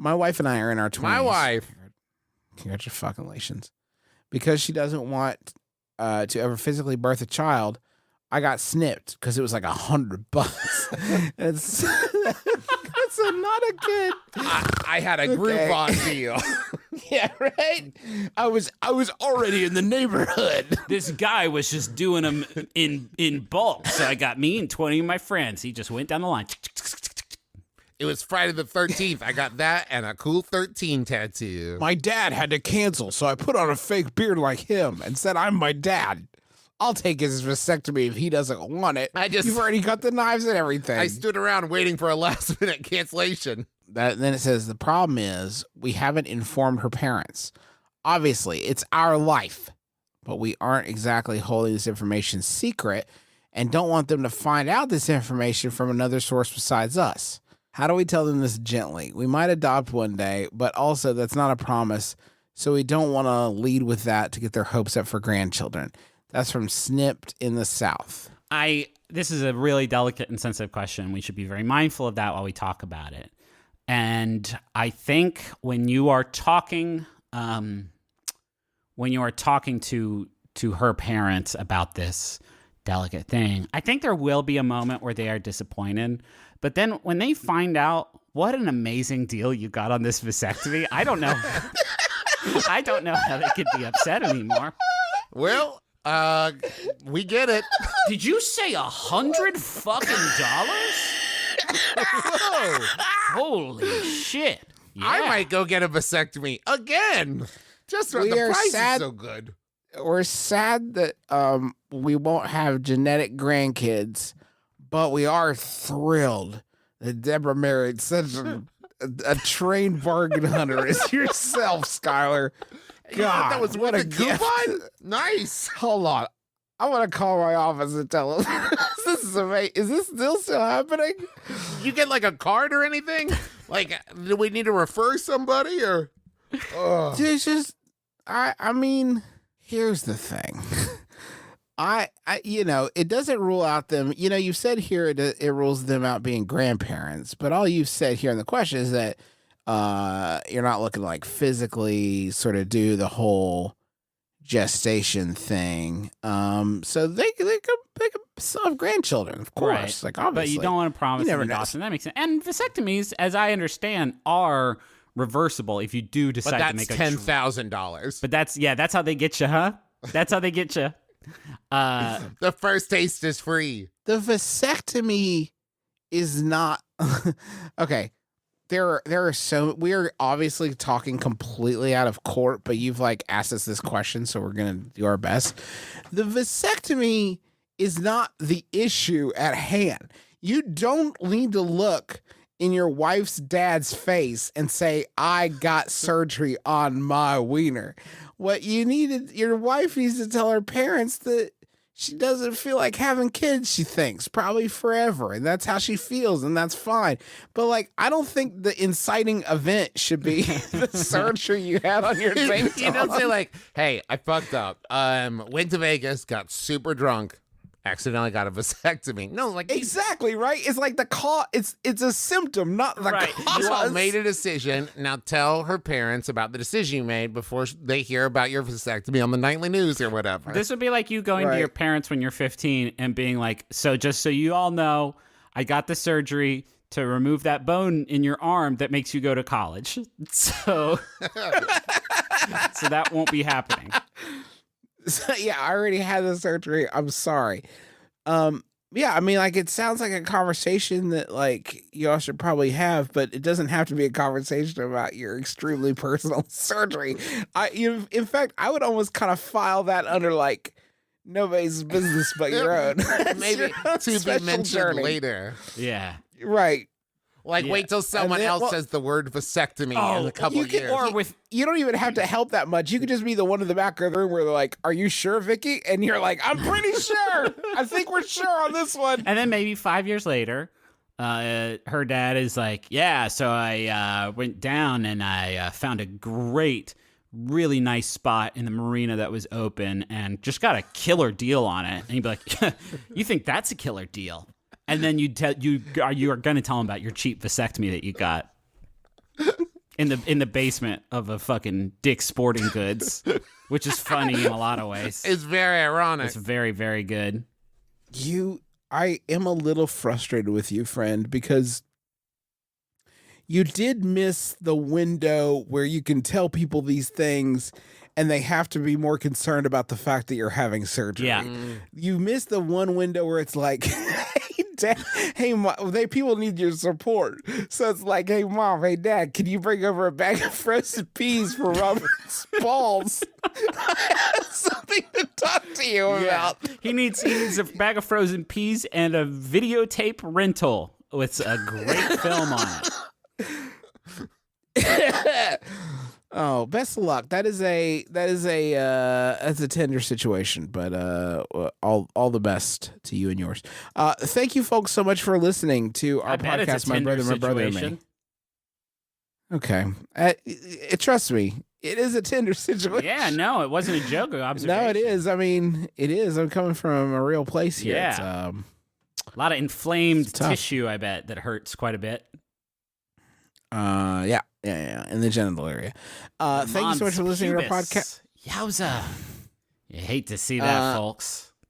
My wife and I are in our 20s. My wife. Congratulations. Because she doesn't want to ever physically birth a child, I got snipped because it was like $100. It's that's not a kid. I had a Groupon deal. Yeah, right. I was already in the neighborhood. This guy was just doing them in bulk, so I got me and 20 of my friends. He just went down the line. It was Friday the 13th. I got that and a cool 13 tattoo. My dad had to cancel, so I put on a fake beard like him and said, I'm my dad. I'll take his vasectomy if he doesn't want it. You've already got the knives and everything. I stood around waiting for a last-minute cancellation. Then it says, the problem is we haven't informed her parents. Obviously, it's our life, but we aren't exactly holding this information secret and don't want them to find out this information from another source besides us. How do we tell them this gently? We might adopt one day, but also that's not a promise, so we don't want to lead with that to get their hopes up for grandchildren. That's from Snipped in the South. This is a really delicate and sensitive question. We should be very mindful of that while we talk about it. And I think when you are talking, to her parents about this delicate thing, I think there will be a moment where they are disappointed. But then when they find out what an amazing deal you got on this vasectomy, I don't know. I don't know how they could be upset anymore. Well, we get it. Did you say $100 fucking dollars? Whoa. Holy shit. Yeah. I might go get a vasectomy again. Just for the price is so good. We're sad that we won't have genetic grandkids, but we are thrilled that Deborah married such a trained bargain hunter as yourself, Skylar. God, that was what a coupon. gift. Nice. Hold on. I want to call my office and tell them this is amazing. Is this still happening? You get like a card or anything? Like, do we need to refer somebody or? There's just, I mean, here's the thing. It doesn't rule out them. You've said here it rules them out being grandparents, but all you've said here in the question is that you're not looking to like physically sort of do the whole gestation thing. So they could still have grandchildren, of course. Right. Like obviously, but you don't want to promise them adoption. That makes sense. And vasectomies, as I understand, are reversible if you do decide to make a $10,000. But that's how they get you, huh? That's how they get you. The first taste is free. The vasectomy is not okay. There are so we're obviously talking completely out of court, but you've like asked us this question, so we're gonna do our best. The vasectomy is not the issue at hand. You don't need to look in your wife's dad's face and say, I got surgery on my wiener. What you needed, your wife needs to tell her parents that she doesn't feel like having kids, she thinks, probably forever. And that's how she feels, and that's fine. But, like, I don't think the inciting event should be the surgery you had on your baby. You don't say, like, hey, I fucked up. Went to Vegas, got super drunk, accidentally got a vasectomy. No, like... Exactly, right? It's like the cause. It's a symptom, not the cause. You all made a decision. Now tell her parents about the decision you made before they hear about your vasectomy on the nightly news or whatever. This would be like you going to your parents when you're 15 and being like, so just so you all know, I got the surgery to remove that bone in your arm that makes you go to college. So that won't be happening. So, yeah, I already had the surgery. I'm sorry. Yeah, I mean, like, it sounds like a conversation that, like, you all should probably have, but it doesn't have to be a conversation about your extremely personal surgery. In fact, I would almost kind of file that under, like, nobody's business but your own. Maybe to be mentioned later. Yeah. Right. Like, wait till someone else says the word vasectomy in a couple of years. Or you don't even have to help that much. You could just be the one in the back of the room where they're like, are you sure, Vicky? And you're like, I'm pretty sure. I think we're sure on this one. And then maybe 5 years later, her dad is like, yeah, so I went down and I found a great, really nice spot in the marina that was open and just got a killer deal on it. And you'd be like, you think that's a killer deal? And then you are going to tell him about your cheap vasectomy that you got. in the basement of a fucking Dick's Sporting Goods, which is funny in a lot of ways. It's very ironic. It's very, very good. I am a little frustrated with you, friend, because you did miss the window where you can tell people these things and they have to be more concerned about the fact that you're having surgery. Yeah. You missed the one window where it's like, hey, Dad, hey, Mom, people need your support. So it's like, hey, Mom, hey, Dad, can you bring over a bag of frozen peas for Robert's balls? I have something to talk to you about. He needs a bag of frozen peas and a videotape rental with a great film on it. Oh, best of luck. That's a tender situation, but all the best to you and yours. Thank you folks so much for listening to our bet it's a podcast, My tender Brother and Me. situation. Okay. Trust me, it is a tender situation. Yeah, no, it wasn't a joke or observation. No, it is. I mean, it is. I'm coming from a real place here. Yeah. It's, A lot of inflamed tough. tissue, I bet, that hurts quite a bit. yeah, in the genital area. Thank you so much for listening to our podcast. Yowza. You hate to see that, folks.